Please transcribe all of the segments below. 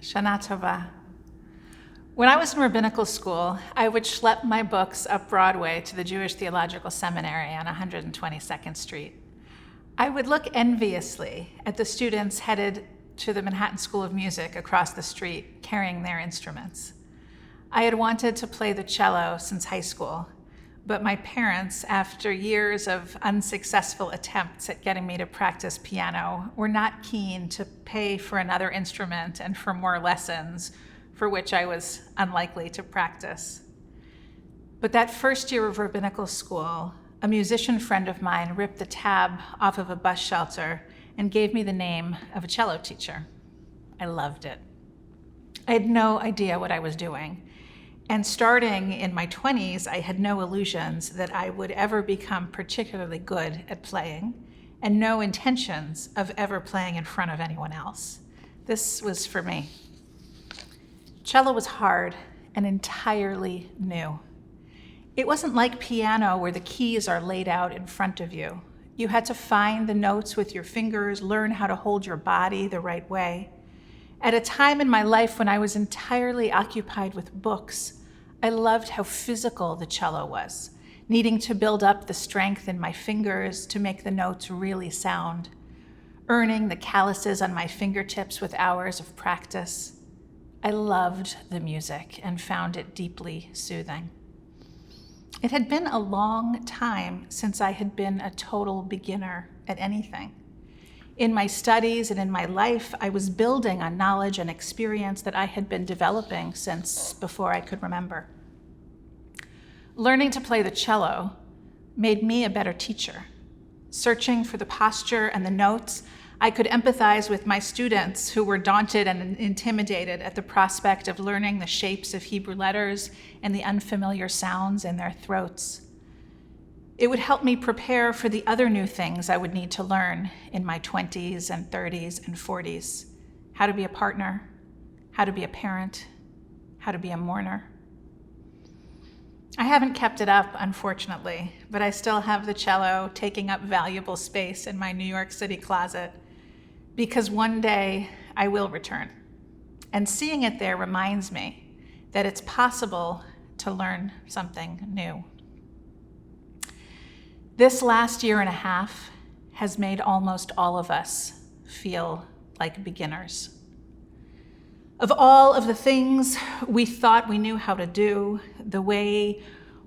Shana Tova. When I was in rabbinical school, I would schlep my books up Broadway to the Jewish Theological Seminary on 122nd Street. I would look enviously at the students headed to the Manhattan School of Music across the street, carrying their instruments. I had wanted to play the cello since high school, but my parents, after years of unsuccessful attempts at getting me to practice piano, were not keen to pay for another instrument and for more lessons, for which I was unlikely to practice. But that first year of rabbinical school, a musician friend of mine ripped the tab off of a bus shelter and gave me the name of a cello teacher. I loved it. I had no idea what I was doing. And starting in my 20s, I had no illusions that I would ever become particularly good at playing, and no intentions of ever playing in front of anyone else. This was for me. Cello was hard and entirely new. It wasn't like piano where the keys are laid out in front of you. You had to find the notes with your fingers, learn how to hold your body the right way. At a time in my life when I was entirely occupied with books, I loved how physical the cello was, needing to build up the strength in my fingers to make the notes really sound, earning the calluses on my fingertips with hours of practice. I loved the music and found it deeply soothing. It had been a long time since I had been a total beginner at anything. In my studies and in my life, I was building on knowledge and experience that I had been developing since before I could remember. Learning to play the cello made me a better teacher. Searching for the posture and the notes, I could empathize with my students who were daunted and intimidated at the prospect of learning the shapes of Hebrew letters and the unfamiliar sounds in their throats. It would help me prepare for the other new things I would need to learn in my 20s and 30s and 40s. How to be a partner, how to be a parent, how to be a mourner. I haven't kept it up, unfortunately, but I still have the cello taking up valuable space in my New York City closet, because one day I will return. And seeing it there reminds me that it's possible to learn something new. This last year and a half has made almost all of us feel like beginners. Of all of the things we thought we knew how to do, the way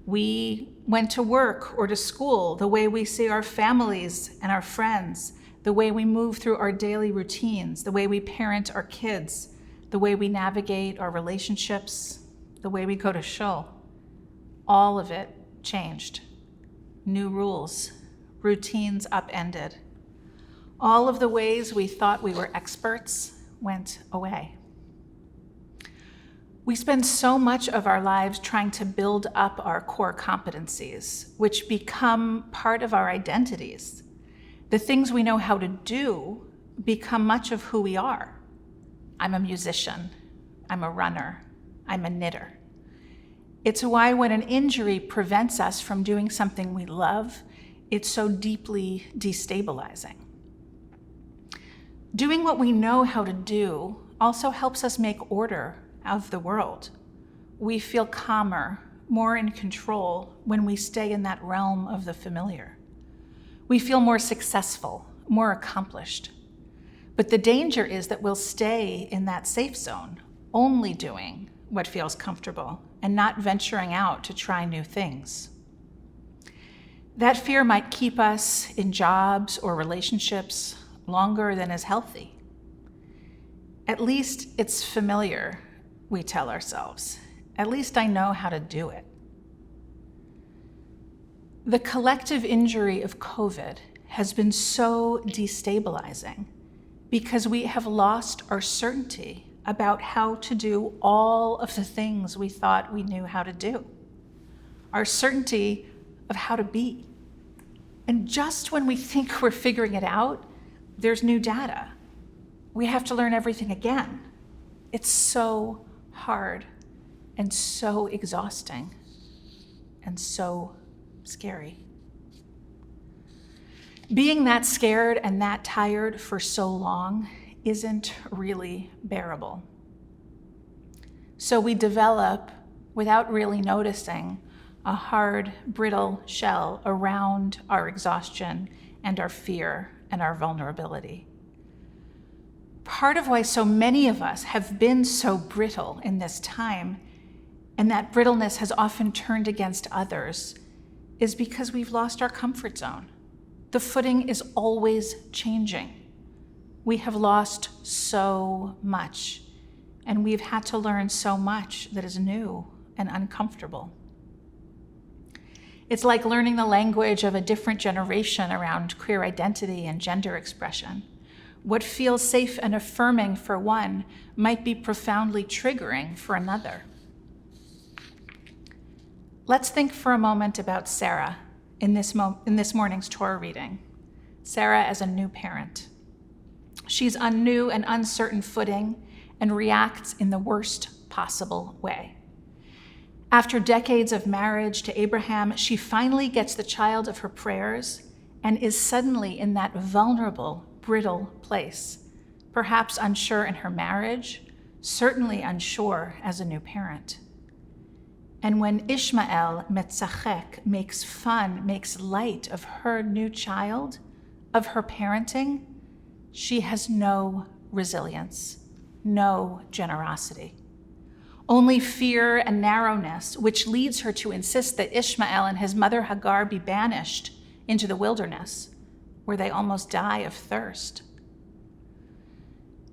we went to work or to school, the way we see our families and our friends, the way we move through our daily routines, the way we parent our kids, the way we navigate our relationships, the way we go to shul, all of it changed. New rules, routines upended. All of the ways we thought we were experts went away. We spend so much of our lives trying to build up our core competencies, which become part of our identities. The things we know how to do become much of who we are. I'm a musician, I'm a runner, I'm a knitter. It's why when an injury prevents us from doing something we love, it's so deeply destabilizing. Doing what we know how to do also helps us make order of the world. We feel calmer, more in control when we stay in that realm of the familiar. We feel more successful, more accomplished. But the danger is that we'll stay in that safe zone, only doing what feels comfortable and not venturing out to try new things. That fear might keep us in jobs or relationships longer than is healthy. At least it's familiar, we tell ourselves. At least I know how to do it. The collective injury of COVID has been so destabilizing because we have lost our certainty about how to do all of the things we thought we knew how to do. Our certainty of how to be. And just when we think we're figuring it out, there's new data. We have to learn everything again. It's so hard and so exhausting and so scary. Being that scared and that tired for so long isn't really bearable. So we develop, without really noticing, a hard, brittle shell around our exhaustion and our fear and our vulnerability. Part of why so many of us have been so brittle in this time, and that brittleness has often turned against others, is because we've lost our comfort zone. The footing is always changing. We have lost so much, and we've had to learn so much that is new and uncomfortable. It's like learning the language of a different generation around queer identity and gender expression. What feels safe and affirming for one might be profoundly triggering for another. Let's think for a moment about Sarah in this morning's Torah reading. Sarah as a new parent. She's on new and uncertain footing and reacts in the worst possible way. After decades of marriage to Abraham, she finally gets the child of her prayers and is suddenly in that vulnerable, brittle place, perhaps unsure in her marriage, certainly unsure as a new parent. And when Ishmael metzachek makes fun, makes light of her new child, of her parenting, she has no resilience, no generosity. Only fear and narrowness, which leads her to insist that Ishmael and his mother Hagar be banished into the wilderness, where they almost die of thirst.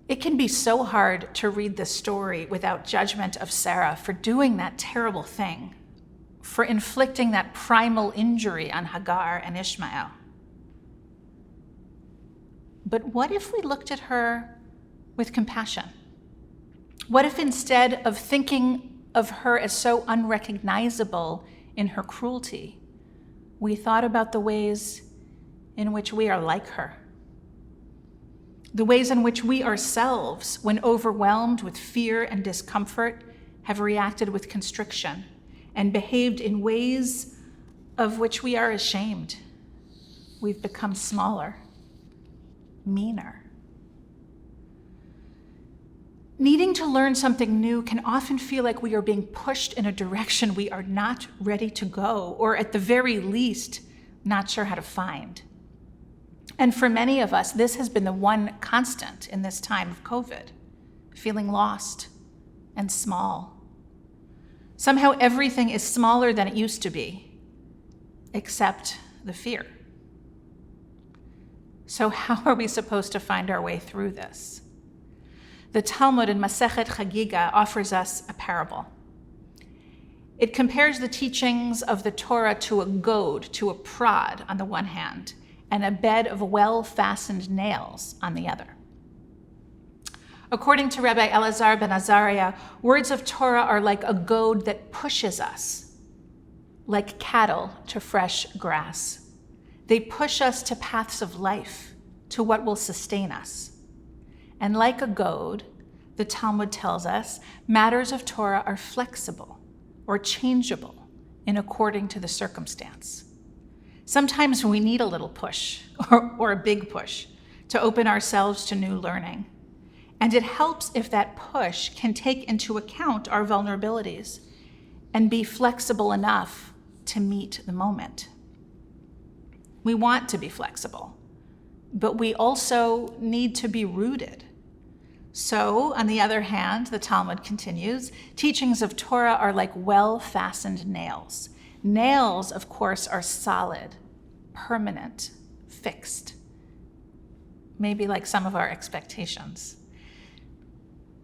It can be so hard to read this story without judgment of Sarah for doing that terrible thing, for inflicting that primal injury on Hagar and Ishmael. But what if we looked at her with compassion? What if instead of thinking of her as so unrecognizable in her cruelty, we thought about the ways in which we are like her? The ways in which we ourselves, when overwhelmed with fear and discomfort, have reacted with constriction and behaved in ways of which we are ashamed. We've become smaller, meaner. Needing to learn something new can often feel like we are being pushed in a direction we are not ready to go, or at the very least, not sure how to find. And for many of us, this has been the one constant in this time of COVID, feeling lost and small. Somehow everything is smaller than it used to be, except the fear. So how are we supposed to find our way through this? The Talmud in Masechet Chagiga offers us a parable. It compares the teachings of the Torah to a goad, to a prod on the one hand, and a bed of well-fastened nails on the other. According to Rabbi Elazar ben Azariah, words of Torah are like a goad that pushes us, like cattle to fresh grass. They push us to paths of life, to what will sustain us. And like a goad, the Talmud tells us, matters of Torah are flexible or changeable in according to the circumstance. Sometimes we need a little push or a big push to open ourselves to new learning. And it helps if that push can take into account our vulnerabilities and be flexible enough to meet the moment. We want to be flexible, but we also need to be rooted. So, on the other hand, the Talmud continues, teachings of Torah are like well-fastened nails. Nails, of course, are solid, permanent, fixed. Maybe like some of our expectations.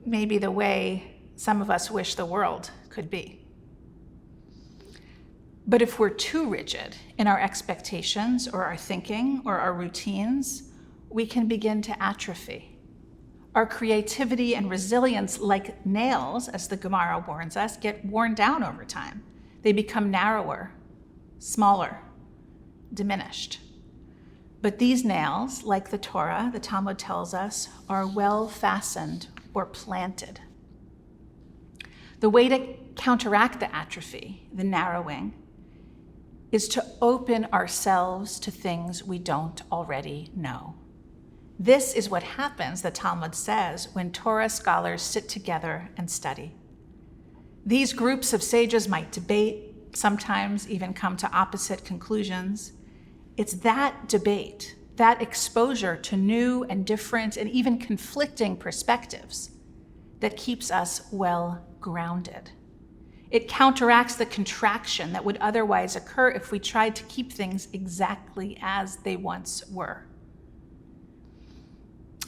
Maybe the way some of us wish the world could be. But if we're too rigid in our expectations or our thinking or our routines, we can begin to atrophy. Our creativity and resilience, like nails, as the Gemara warns us, get worn down over time. They become narrower, smaller, diminished. But these nails, like the Torah, the Talmud tells us, are well fastened or planted. The way to counteract the atrophy, the narrowing, is to open ourselves to things we don't already know. This is what happens, the Talmud says, when Torah scholars sit together and study. These groups of sages might debate, sometimes even come to opposite conclusions. It's that debate, that exposure to new and different and even conflicting perspectives that keeps us well grounded. It counteracts the contraction that would otherwise occur if we tried to keep things exactly as they once were.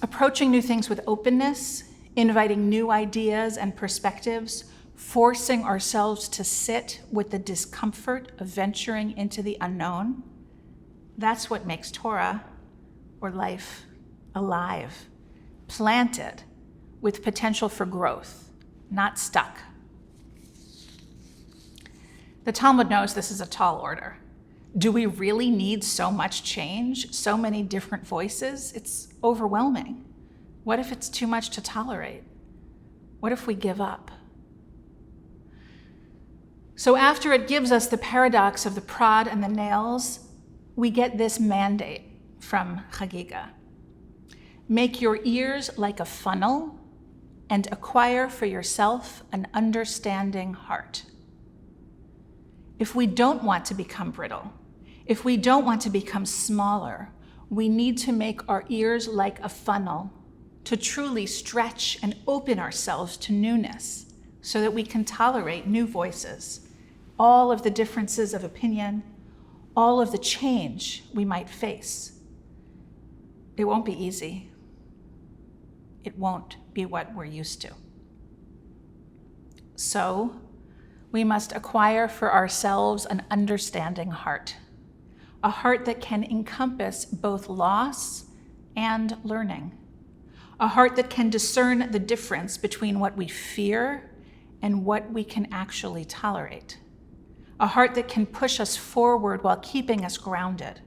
Approaching new things with openness, inviting new ideas and perspectives, forcing ourselves to sit with the discomfort of venturing into the unknown, that's what makes Torah, or life, alive, planted with potential for growth, not stuck. The Talmud knows this is a tall order. Do we really need so much change, so many different voices? It's overwhelming. What if it's too much to tolerate? What if we give up? So after it gives us the paradox of the prod and the nails, we get this mandate from Chagiga. Make your ears like a funnel and acquire for yourself an understanding heart. If we don't want to become brittle, if we don't want to become smaller, we need to make our ears like a funnel to truly stretch and open ourselves to newness so that we can tolerate new voices, all of the differences of opinion, all of the change we might face. It won't be easy. It won't be what we're used to. So, we must acquire for ourselves an understanding heart, a heart that can encompass both loss and learning, a heart that can discern the difference between what we fear and what we can actually tolerate, a heart that can push us forward while keeping us grounded,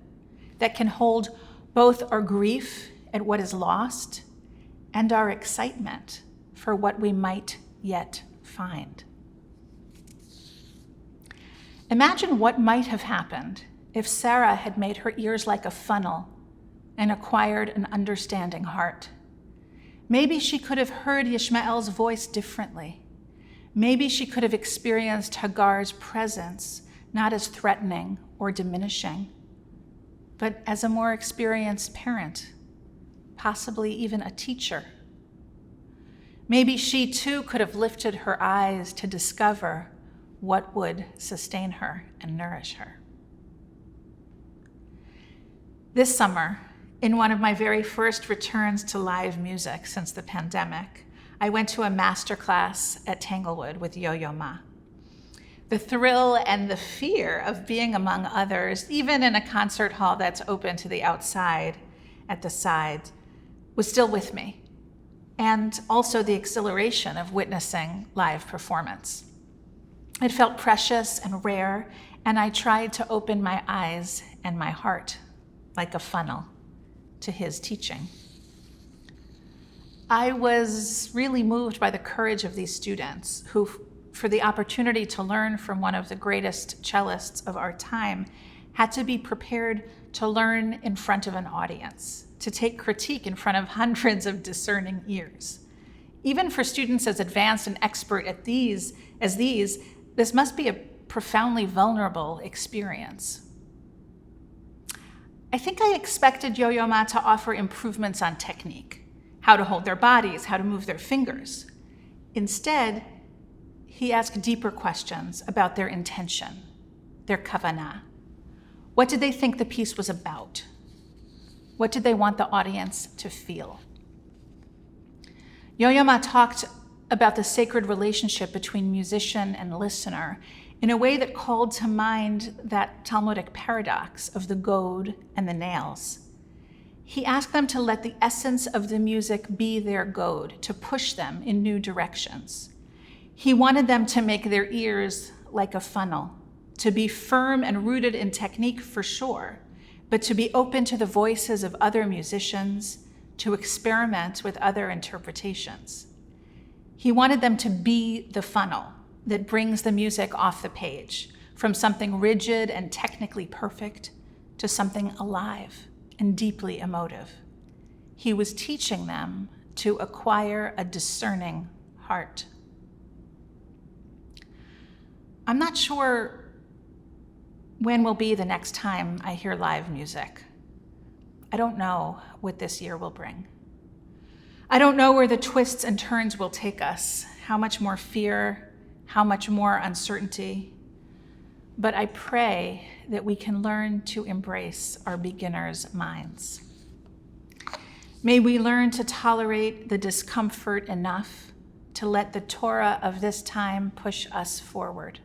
that can hold both our grief at what is lost and our excitement for what we might yet find. Imagine what might have happened if Sarah had made her ears like a funnel and acquired an understanding heart. Maybe she could have heard Yishmael's voice differently. Maybe she could have experienced Hagar's presence not as threatening or diminishing, but as a more experienced parent, possibly even a teacher. Maybe she too could have lifted her eyes to discover what would sustain her and nourish her. This summer, in one of my very first returns to live music since the pandemic, I went to a masterclass at Tanglewood with YoYo Ma. The thrill and the fear of being among others, even in a concert hall that's open to the outside at the side, was still with me, and also the exhilaration of witnessing live performance. It felt precious and rare, and I tried to open my eyes and my heart like a funnel to his teaching. I was really moved by the courage of these students who, for the opportunity to learn from one of the greatest cellists of our time, had to be prepared to learn in front of an audience, to take critique in front of hundreds of discerning ears. Even for students as advanced and expert at these, this must be a profoundly vulnerable experience. I think I expected YoYo Ma to offer improvements on technique, how to hold their bodies, how to move their fingers. Instead, he asked deeper questions about their intention, their kavanah. What did they think the piece was about? What did they want the audience to feel? YoYo Ma talked about the sacred relationship between musician and listener in a way that called to mind that Talmudic paradox of the goad and the nails. He asked them to let the essence of the music be their goad, to push them in new directions. He wanted them to make their ears like a funnel, to be firm and rooted in technique for sure, but to be open to the voices of other musicians, to experiment with other interpretations. He wanted them to be the funnel that brings the music off the page, from something rigid and technically perfect to something alive and deeply emotive. He was teaching them to acquire a discerning heart. I'm not sure when will be the next time I hear live music. I don't know what this year will bring. I don't know where the twists and turns will take us, how much more fear, how much more uncertainty. But I pray that we can learn to embrace our beginners' minds. May we learn to tolerate the discomfort enough to let the Torah of this time push us forward.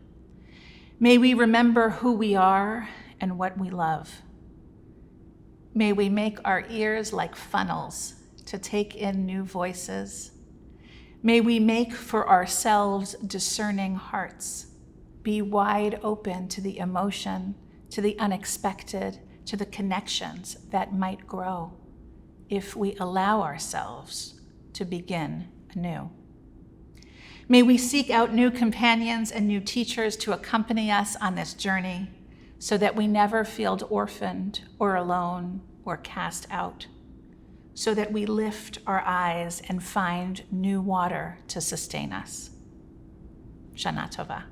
May we remember who we are and what we love. May we make our ears like funnels to take in new voices. May we make for ourselves discerning hearts, be wide open to the emotion, to the unexpected, to the connections that might grow if we allow ourselves to begin anew. May we seek out new companions and new teachers to accompany us on this journey so that we never feel orphaned or alone or cast out, so that we lift our eyes and find new water to sustain us. Shana Tova.